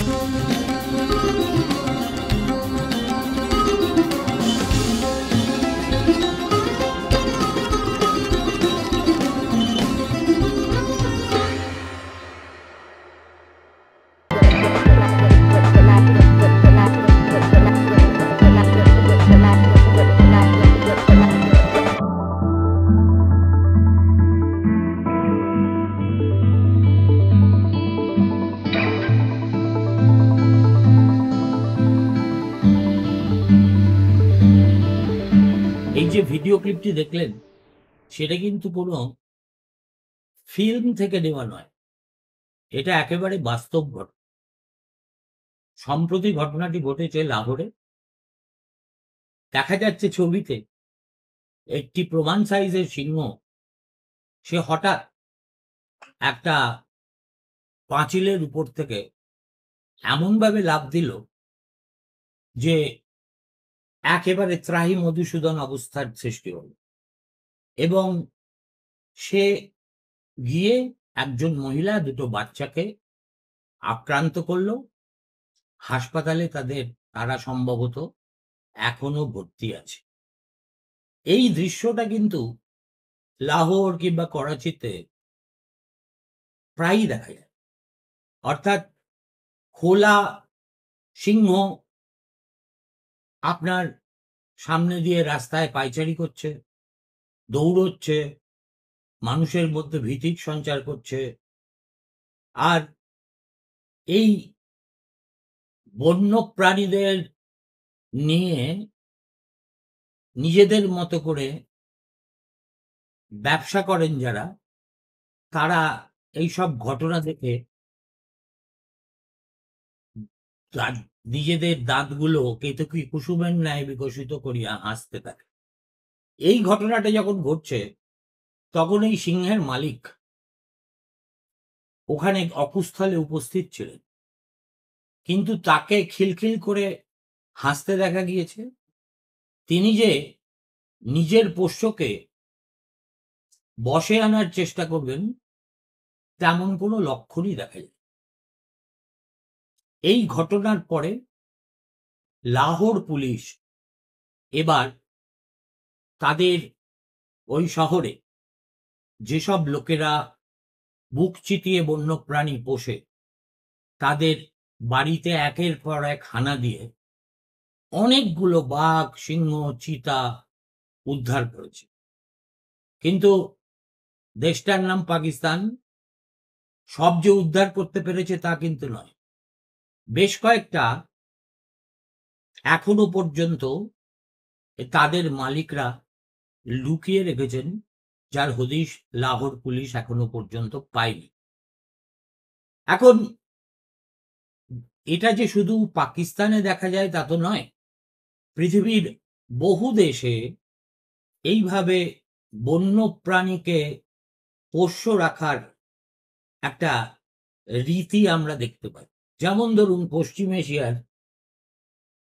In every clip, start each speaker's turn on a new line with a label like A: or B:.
A: এই যে ভিডিও ক্লিপটি দেখলেন, সেটা কিন্তু কোনো ফিল্ম থেকে নেওয়া নয়। এটা একেবারে বাস্তব ঘটনা। সম্প্রতি ঘটনাটি ঘটেছে লাহোরে। দেখা যাচ্ছে ছবিতে একটি প্রমাণ সাইজের সিংহ সে হঠাৎ একটা পাঁচিলের উপর থেকে এমনভাবে লাফ দিল যে একেবারে ত্রাহি মধুসূদন অবস্থার সৃষ্টি হল, এবং সে গিয়ে একজন মহিলা, দুটো বাচ্চাকে আক্রান্ত করলো। হাসপাতালে তারা সম্ভবত এখনো ভর্তি আছে। এই দৃশ্যটা কিন্তু লাহোর কিংবা করাচিতে প্রায়ই দেখা যায়। অর্থাৎ খোলা সিংহ আপনার সামনে দিয়ে রাস্তায় পায়চারি করছে, দৌড়চ্ছে, মানুষের মধ্যে ভীতির সঞ্চার করছে। আর এই বন্য প্রাণীদের নিয়ে নিজেদের মতো করে ব্যবসা করেন যারা, তারা এইসব ঘটনা দেখে নিজেদের দাঁতগুলো কেতকী কুসুমের ন্যায় বিকশিত করিয়া হাসতে থাকে। এই ঘটনাটা যখন ঘটছে, তখন এই সিংহের মালিক ওখানে অকুস্থলে উপস্থিত ছিলেন, কিন্তু তাকে খিলখিল করে হাসতে দেখা গিয়েছে। তিনি যে নিজের পোষ্যকে বশে আনার চেষ্টা করবেন, তেমন কোনো লক্ষণই দেখা যায়। এই ঘটনার পরে লাহোর পুলিশ এবার তাদের ওই শহরে যেসব লোকেরা বুক চিতিয়ে বন্যপ্রাণী পোষে, তাদের বাড়িতে একের পর এক হানা দিয়ে অনেকগুলো বাঘ, সিংহ, চিতা উদ্ধার করেছে। কিন্তু দেশটার নাম পাকিস্তান, সব যে উদ্ধার করতে পেরেছে তা কিন্তু নয়। বেশ কয়েকটা এখনো পর্যন্ত তাদের মালিকরা লুকিয়ে রেখেছেন, যার হদিশ লাহোর পুলিশ এখনো পর্যন্ত পায়নি। এখন এটা যে শুধু পাকিস্তানে দেখা যায় তা তো নয়। পৃথিবীর বহু দেশে এইভাবে বন্য প্রাণীকে পোষ্য রাখার একটা রীতি আমরা দেখতে পাই। যেমন ধরুন, পশ্চিম এশিয়ার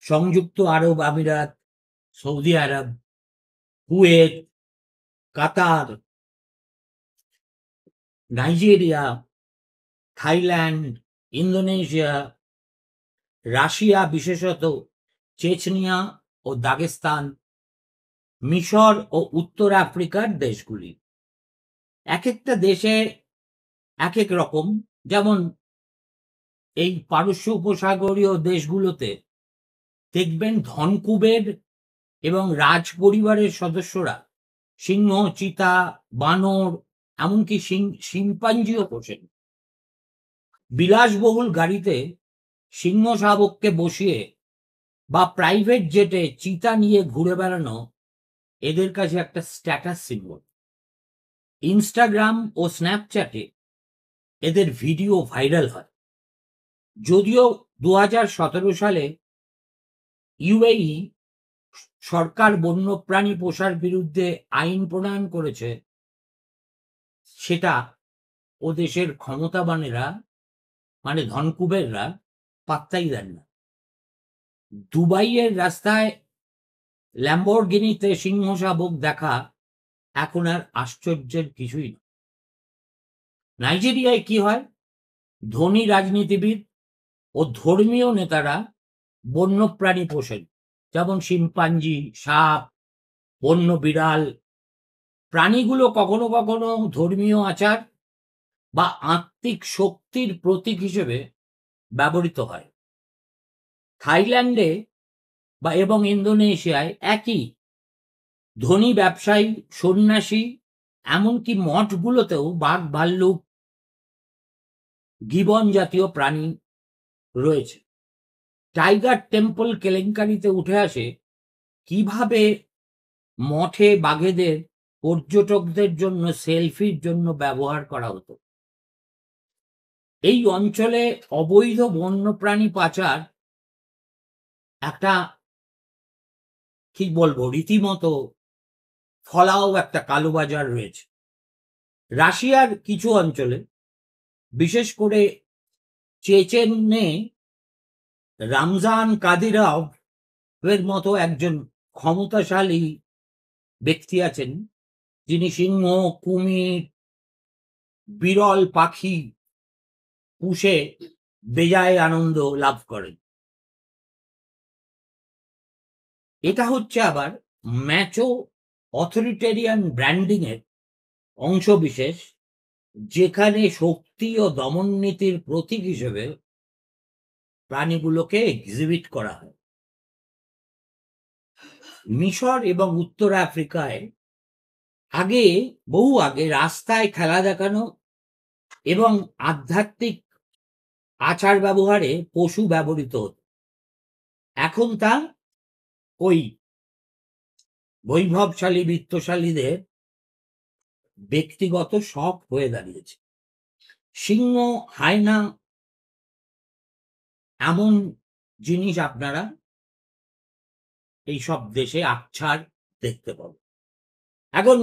A: সংযুক্ত আরব আমিরাত, সৌদি আরব, কুয়েত, কাতার, নাইজেরিয়া, থাইল্যান্ড, ইন্দোনেশিয়া, রাশিয়া, বিশেষত চেচনিয়া ও দাগেস্তান, মিশর ও উত্তর আফ্রিকার দেশগুলি। এক একটা দেশে এক এক রকম। যেমন এই পারস্য উপসাগরীয় দেশগুলোতে দেখবেন ধনকুবের এবং রাজ পরিবারের সদস্যরা সিংহ, চিতা, বানর, এমনকি শিম্পাঞ্জিও পোষেন। বিলাসবহুল গাড়িতে সিংহ শাবককে বসিয়ে বা প্রাইভেট জেটে চিতা নিয়ে ঘুরে বেড়ানো এদের কাছে একটা স্ট্যাটাস সিম্বল। ইনস্টাগ্রাম ও স্ন্যাপচ্যাটে এদের ভিডিও ভাইরাল হয়। যদিও 2017 সালে ইউএই সরকার বন্যপ্রাণী পোষার বিরুদ্ধে আইন প্রণয়ন করেছে, সেটা ও দেশের ক্ষমতাবানেরা, মানে ধনকুবেররা, পাত্তাই দেন না। দুবাইয়ের রাস্তায় ল্যাম্বরগিনিতে সিংহ শাবক দেখা এখন আর আশ্চর্যের কিছুই না। নাইজেরিয়ায় কি হয়? ধনী রাজনীতিবিদ ও ধর্মীয় নেতারা বন্যপ্রাণী পোষেন, যেমন শিম্পাঞ্জি, সাপ, বন্য বিড়াল। প্রাণীগুলো কখনো কখনো ধর্মীয় আচার বা আত্মিক শক্তির প্রতীক হিসেবে ব্যবহৃত হয়। থাইল্যান্ডে এবং ইন্দোনেশিয়ায় একই ধনী ব্যবসায়ী, সন্ন্যাসী, এমনকি মঠগুলোতেও বাঘ, ভাল্লুক, গিবন জাতীয় প্রাণী রয়েছে। টাইগার টেম্পল কেলেঙ্কারিতে উঠে আসে কিভাবে মঠে বাঘেদের পর্যটকদের জন্য সেলফির জন্য ব্যবহার করা হতো। এই অঞ্চলে অবৈধ বন্যপ্রাণী পাচার একটা, কি বলবো, রীতিমতো ফলাও একটা কালোবাজার রয়েছে। রাশিয়ার কিছু অঞ্চলে, বিশেষ করে চেচেনে, রামজান কাদিরভ এর মতো একজন ক্ষমতাশালী ব্যক্তি আছেন, যিনি সিংহ, কুমির, বিরল পাখি পুষে বেজায় আনন্দ লাভ করেন। এটা হচ্ছে আবার ম্যাচো অথরিটেরিয়ান ব্র্যান্ডিং এর অংশবিশেষ, যেখানে শক্তি ও দমন নীতির প্রতীক হিসেবে প্রাণীগুলোকে এক্সিবিট করা হয়। মিশর এবং উত্তর আফ্রিকায় বহু আগে রাস্তায় খেলা দেখানো এবং আধ্যাত্মিক আচার ব্যবহারে পশু ব্যবহৃত হতো। এখন তা ওই বৈভবশালী বিত্তশালীদের ব্যক্তিগত শখ হয়ে দাঁড়িয়েছে। সিংহ, হায়না, এমন জিনিস আপনারা এইসব দেশে আকছার দেখতে পাবেন। এখন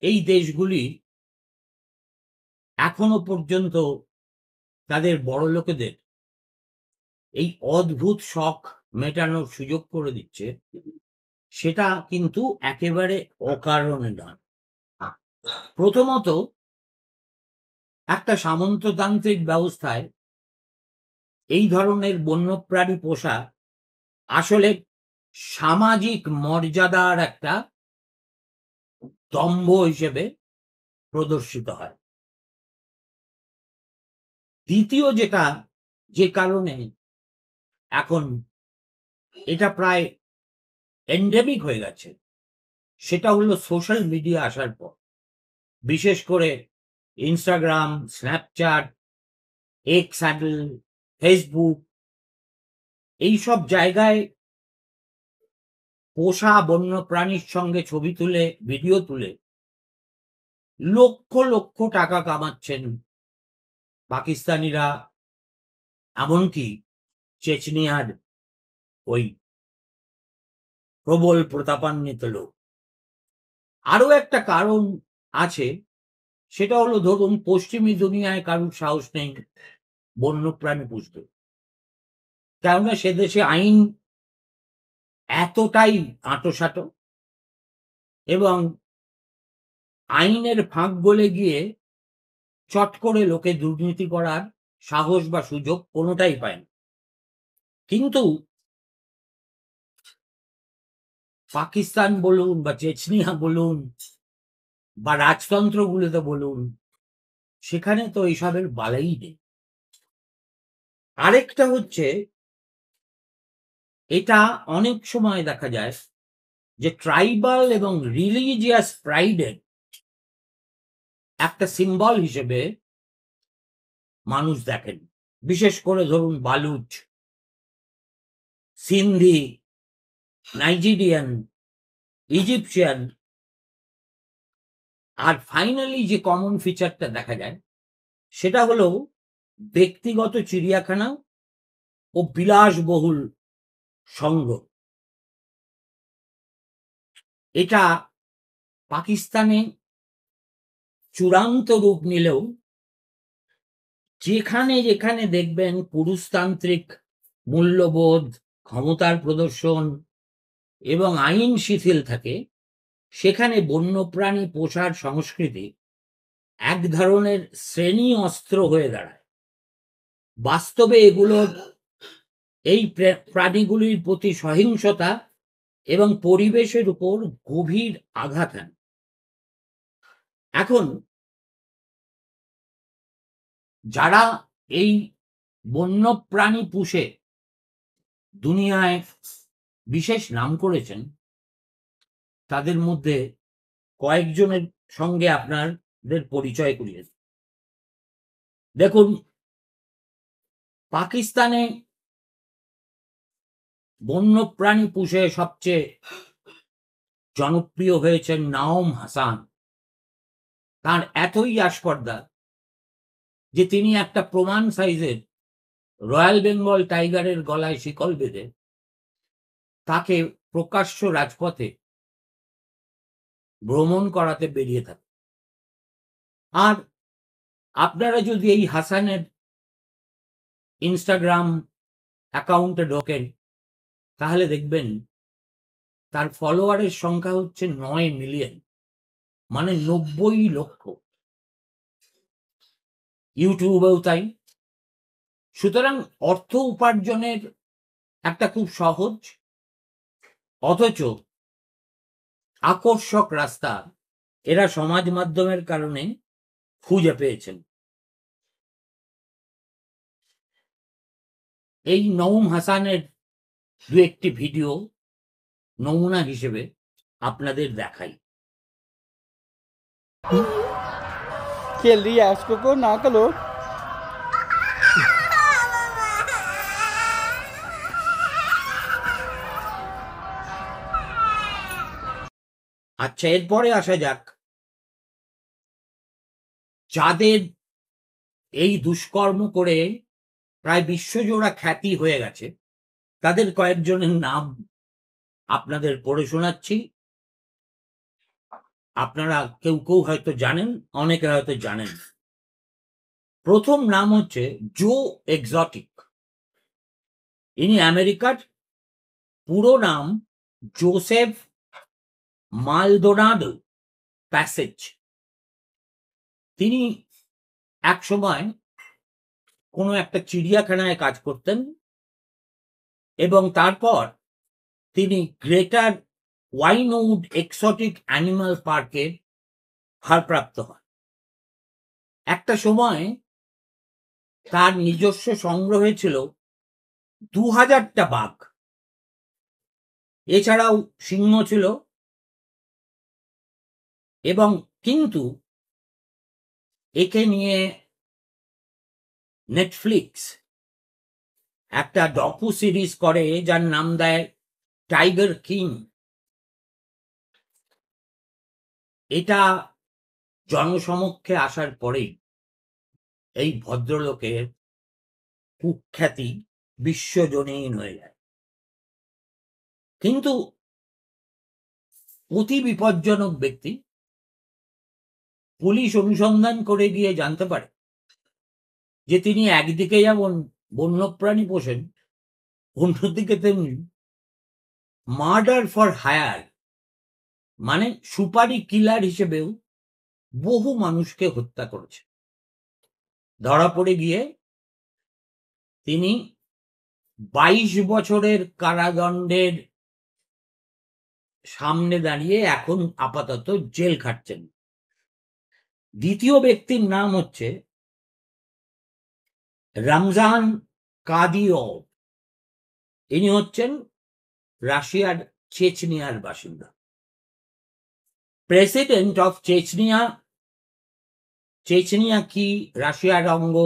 A: এই দেশগুলি এখনো পর্যন্ত তাদের বড়লোকেদের এই অদ্ভুত শখ মেটানোর সুযোগ করে দিচ্ছে, সেটা কিন্তু একেবারে অকারণে নয়। প্রথমত, একটা সামন্ততান্ত্রিক ব্যবস্থায় এই ধরনের বন্যপ্রাণী পোষা আসলে সামাজিক মর্যাদার একটা দম্ভ হিসেবে প্রদর্শিত হয়। দ্বিতীয়, যে কারণে এখন এটা প্রায় এন্ডেমিক হয়ে গেছে, সেটা হলো সোশ্যাল মিডিয়া আসার পর। বিশেষ করে Instagram, Snapchat, x handle, Facebook, এইসব জায়গায় পোষা বন্য প্রাণীর সঙ্গে ছবি তুলে, ভিডিও তুলে লক্ষ লক্ষ টাকা কামাচ্ছেন পাকিস্তানিরা, এমনকি চেচনিয়ার ওই প্রবল প্রতাপান্বিত লোক। আরো একটা কারণ আছে, সেটা হলো, ধরুন পশ্চিমী দুনিয়ায় কারুর সাহস নেই বন্যপ্রাণী পুষতে, কেননা সে দেশে আইন এতটাই আঁটোসাঁটো এবং আইনের ফাঁক গলে গিয়ে চট করে লোকে দুর্নীতি করার সাহস বা সুযোগ কোনোটাই পায় না। কিন্তু পাকিস্তান বলুন বা চেচনিয়া বলুন বা রাজতন্ত্রগুলোতে বলুন, সেখানে তো এইসবের বালাই নেই। আরেকটা হচ্ছে, এটা অনেক সময় দেখা যায় যে ট্রাইবাল এবং রিলিজিয়াস প্রাইডের একটা সিম্বল হিসেবে মানুষ দেখেন। বিশেষ করে ধরুন বালুচ, সিন্ধি, নাইজেরিয়ান, ইজিপশিয়ান। আর ফাইনালি যে কমন ফিচারটা দেখা যায়, সেটা হলো ব্যক্তিগত চিড়িয়াখানা ও বিলাসবহুল সঙ্গ। এটা পাকিস্তানে চূড়ান্ত রূপ নিলেও যেখানে যেখানে দেখবেন পুরুষতান্ত্রিক মূল্যবোধ, ক্ষমতার প্রদর্শন এবং আইন শিথিল থাকে, সেখানে বন্যপ্রাণী পোষার সংস্কৃতি এক ধরনের শ্রেণী অস্ত্র হয়ে দাঁড়ায়। বাস্তবে এগুলোর এই প্রাণীগুলির প্রতি সহিংসতা এবং পরিবেশের উপর গভীর আঘাত হানে। এখন যারা এই বন্যপ্রাণী পুষে দুনিয়ায় বিশেষ নাম করেছেন, তাদের মধ্যে কয়েকজনের সঙ্গে আপনাদের পরিচয় করিয়ে দিই। দেখুন, পাকিস্তানে বন্যপ্রাণী পুষে সবচেয়ে জনপ্রিয় হয়েছেন নাওম হাসান। তার এতই আস্পর্ধা যে তিনি একটা প্রমাণ সাইজের রয়্যাল বেঙ্গল টাইগারের গলায় শিকল বেঁধে তাকে প্রকাশ্য রাজপথে ভ্রমণ করাতে বেরিয়ে থাকে। আর আপনারা যদি এই হাসানের ইনস্টাগ্রাম অ্যাকাউন্টে ঢোকেন, তাহলে দেখবেন তার ফলোয়ারের সংখ্যা হচ্ছে 9 মিলিয়ন, মানে 90 লক্ষ। ইউটিউবেও তাই। সুতরাং অর্থ উপার্জনের একটা খুব সহজ অথচ আকর্ষক রাস্তা এরা সমাজ মাধ্যমের কারণে খুঁজে পেয়েছেন। এই নওম হাসানের দু একটি ভিডিও নমুনা হিসেবে আপনাদের দেখাই।
B: खेल रही है उसको को ना करो।
A: আচ্ছা, এরপরে আসা যাক যাদের এই দুষ্কর্ম করে প্রায় বিশ্বজোড়া খ্যাতি হয়ে গেছে, তাদের কয়েকজনের নাম আপনাদের পড়ে শোনাচ্ছি। আপনারা কেউ কেউ হয়তো জানেন, অনেকে হয়তো জানেন। প্রথম নাম হচ্ছে জো এক্সোটিক। ইনি আমেরিকার। পুরো নাম জোসেফ মালদোনাডো প্যাসেজ। তিনি এক সময় কোনো একটা চিড়িয়াখানায় কাজ করতেন এবং তারপর তিনি গ্রেটার ওয়াইনউড এক্সোটিক অ্যানিমাল পার্কের ভারপ্রাপ্ত হন। একটা সময় তার নিজস্ব সংগ্রহে ছিল 2000টা বাঘ। এছাড়াও সিংহ ছিল। এবং কিন্তু একে নিয়ে নেটফ্লিক্স একটা ডকু সিরিজ করে যার নাম দেয় টাইগার কিং। এটা জনসমক্ষে আসার পরেই এই ভদ্রলোকের কুখ্যাতি বিশ্বজনীন হয়ে যায়। কিন্তু অতি বিপজ্জনক ব্যক্তি। পুলিশ অনুসন্ধান করে গিয়ে জানতে পারে যে তিনি একদিকে যেমন বন্যপ্রাণী পোষেন, অন্যদিকে তেমনি মার্ডার ফর হায়ার মানে সুপারি কিলার হিসেবেও বহু মানুষকে হত্যা করেছে। ধরা পড়ে গিয়ে তিনি 22 বছরের কারাদণ্ডের সামনে দাঁড়িয়ে এখন আপাতত জেল খাটছেন। দ্বিতীয় ব্যক্তির নাম হচ্ছে রমজান কাদিরভ। ইনি হচ্ছেন রাশিয়ার চেচনিয়ার বাসিন্দা। President of Chechnya. চেচনিয়া কি রাশিয়ার অঙ্গ?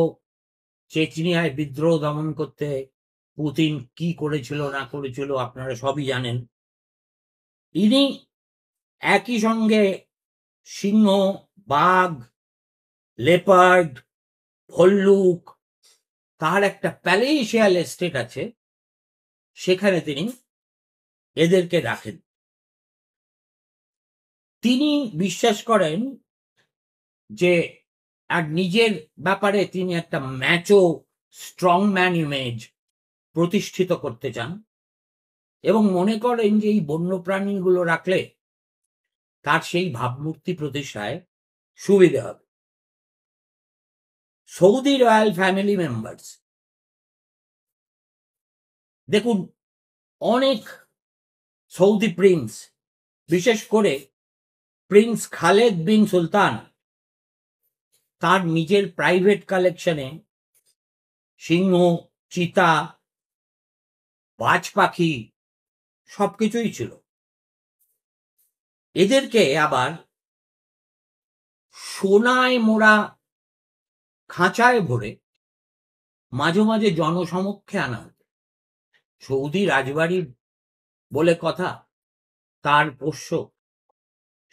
A: চেচনিয়ায় বিদ্রোহ দমন করতে পুতিন কি করেছিল না করেছিল আপনারা সবই জানেন। ইনি একই সঙ্গে সিংহ, বাঘ, লেপার্ড, ভল্লুক, তার একটা প্যালেশিয়াল এস্টেট আছে, সেখানে তিনি এদেরকে রাখেন। তিনি বিশ্বাস করেন যে আর নিজের ব্যাপারে তিনি একটা ম্যাচো স্ট্রংম্যান ইমেজ প্রতিষ্ঠিত করতে চান এবং মনে করেন যে এই বন্যপ্রাণীগুলো রাখলে তার সেই ভাবমূর্তি প্রতিষ্ঠায় সুবিধে হবে। সৌদি রয়্যাল ফ্যামিলি মেম্বার্স, দেখুন অনেক সৌদি প্রিন্স, বিশেষ করে প্রিন্স খালেদ বিন সুলতান, তার নিজের প্রাইভেট কালেকশনে সিংহ, চিতা, বাজ পাখি সবকিছুই ছিল। এদেরকে আবার সোনায় মোড়া খাঁচায় ভরে মাঝে মাঝে জনসমক্ষে আনা হতো। সৌদি রাজবাড়ি বলে কথা, তার পোষ্য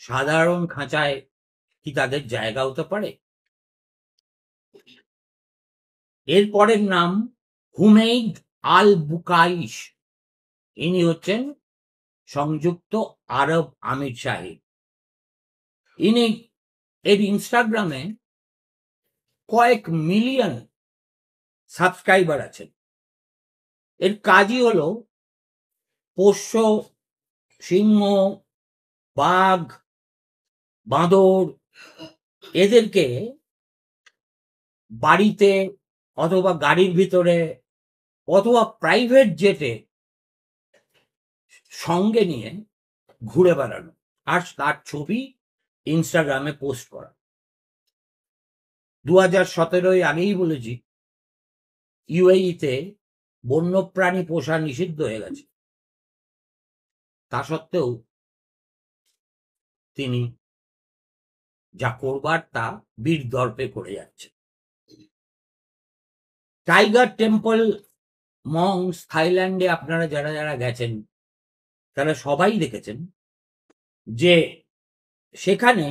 A: সাধারণ খাঁচায় কি তাদের জায়গা হতে পারে? এর পরের নাম হুমেইদ আল বুকাইশ। ইনি হচ্ছেন সংযুক্ত আরব আমির শাহী। ইনি এর ইনস্টাগ্রামে কয়েক মিলিয়ন সাবস্ক্রাইবার আছেন। এর কাজই হলো পোষ্য সিংহ, বাঘ, বাঁদর এদেরকে বাড়িতে অথবা গাড়ির ভিতরে অথবা প্রাইভেট জেটে সঙ্গে নিয়ে ঘুরে বেড়ানো আর তার ছবি ইনস্টাগ্রামে পোস্ট করা। 2017 আগেই বলেছি ইউএইতে বন্যপ্রাণী পোষা নিষিদ্ধ হয়ে গেছে। তা সত্ত্বেও তিনি যা করবার তা বীর দর্পে করে যাচ্ছে। টাইগার টেম্পল মংস থাইল্যান্ডে আপনারা যারা যারা গেছেন তারা সবাই দেখেছেন যে সেখানে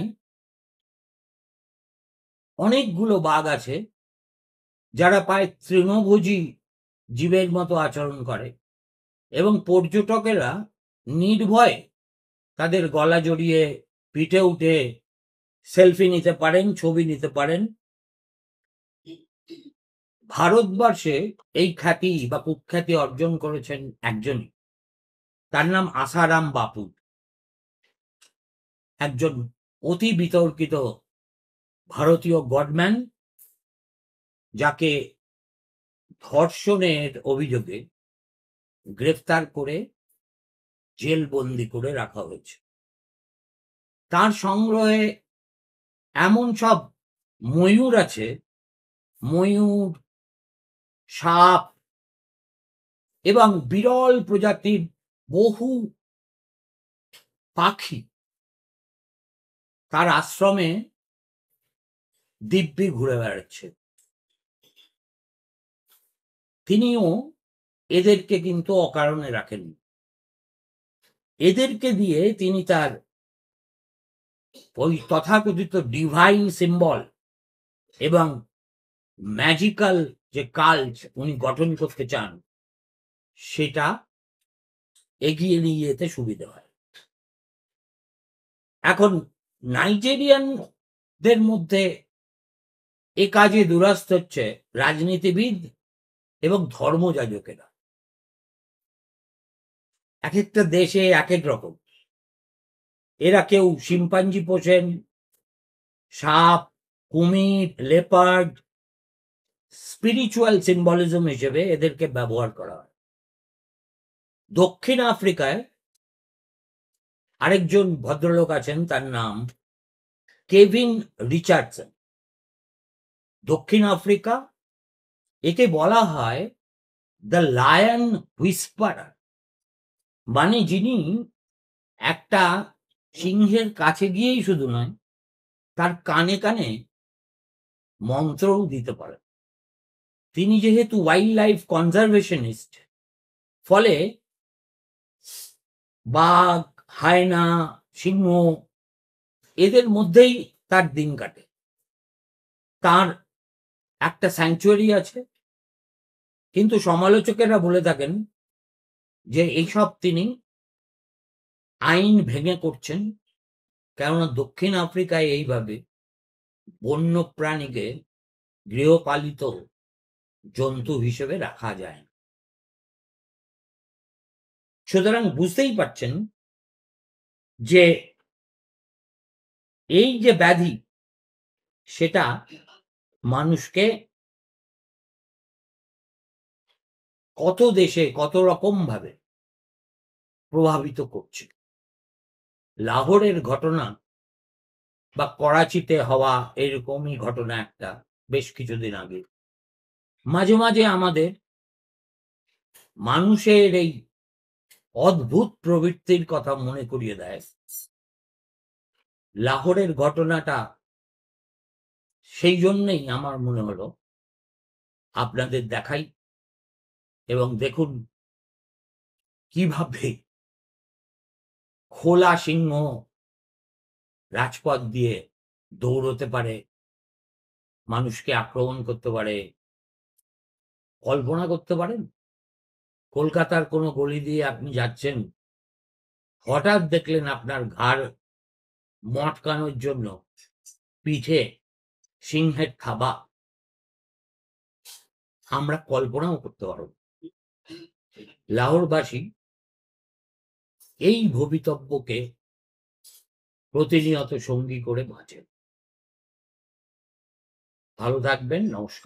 A: অনেকগুলো বাঘ আছে যারা প্রায় তৃণভোজী জীবের মতো আচরণ করে এবং পর্যটকেরা নির্ভয়ে তাদের গলা জড়িয়ে পিঠে উঠে সেলফি নিতে পারেন, ছবি নিতে পারেন। ভারতবর্ষে এই খ্যাতি বা কুখ্যাতি অর্জন করেছেন একজনই, তার নাম আসারাম বাপু, একজন অতি বিতর্কিত ভারতীয় গডম্যান, যাকে ধর্ষণের অভিযোগে গ্রেফতার করে জেলবন্দি করে রাখা হয়েছে। তার সংগ্রহে এমন সব ময়ূর আছে, ময়ূর, সাপ এবং বিরল প্রজাতির বহু পাখি তার আশ্রমে দিব্যি ঘুরে বেড়াচ্ছে। তিনিও এদেরকে কিন্তু অকারণে রাখেননি। এদেরকে দিয়ে তিনি তার ওই তথাকথিত ডিভাইন সিম্বল এবং ম্যাজিক্যাল যে কাল্ট উনি গঠন করতে চান সেটা এগিয়ে নিয়ে যেতে সুবিধা হয়। এখন নাইজেরিয়ানদের মধ্যে এ কাজে দুরাস্ত হচ্ছে রাজনীতিবিদ এবং ধর্মযাজকেরা। এক একটা দেশে এক এক রকম। এরা কেউ শিম্পাঞ্জি পোষেন, সাপ, কুমির, লেপার্ড, স্পিরিচুয়াল সিম্বলিজম হিসেবে এদেরকে ব্যবহার করা হয়। দক্ষিণ আফ্রিকায় আরেকজন ভদ্রলোক আছেন, তার নাম কেভিন রিচার্ডসন। দক্ষিণ আফ্রিকা, একে বলা হয় দ্য লায়ন হুইসপারার, মানে যিনি একটা সিংহের কাছে গিয়েই শুধু নয়, তার কানে কানে মন্ত্রও দিতে পারেন। তিনি যেহেতু ওয়াইল্ড লাইফ কনজারভেশনিস্ট, ফলে বাঘ, হায়না, সিংহ এদের মধ্যেই তার দিন কাটে। তার একটা স্যাংচুয়ারি আছে, কিন্তু সমালোচকেরা বলে থাকেন যে এইসব তিনি আইন ভেঙে করছেন, কেননা দক্ষিণ আফ্রিকায় এইভাবে বন্য প্রাণীকে গৃহপালিত জন্তু হিসেবে রাখা যায় না। সুতরাং বুঝতেই পারছেন যে এই যে ব্যাধি সেটা মানুষকে কত দেশে কত রকম ভাবে প্রভাবিত করছে। লাহোরের ঘটনা বা করাচিতে হওয়া এরকমই ঘটনা একটা বেশ কিছুদিন আগে মাঝে মাঝে আমাদের মানুষের এই অদ্ভুত প্রবৃত্তির কথা মনে করিয়ে দেয়। লাহোরের ঘটনাটা সেই জন্যেই আমার মনে হলো আপনাদের দেখাই এবং দেখুন কিভাবে খোলা সিংহ রাজপথ দিয়ে দৌড়তে পারে, মানুষকে আক্রমণ করতে পারে। কল্পনা করতে পারেন কলকাতার কোনো গলি দিয়ে আপনি যাচ্ছেন, হঠাৎ দেখলেন আপনার ঘাড় মটকানোর জন্য পিঠে সিংহের থাবা। আমরা কল্পনাও করতে পারব না। লাহোরবাসী এই ভবিতব্যকে প্রতিনিয়ত সঙ্গী করে বাঁচেন। ভালো থাকবেন, নমস্কার।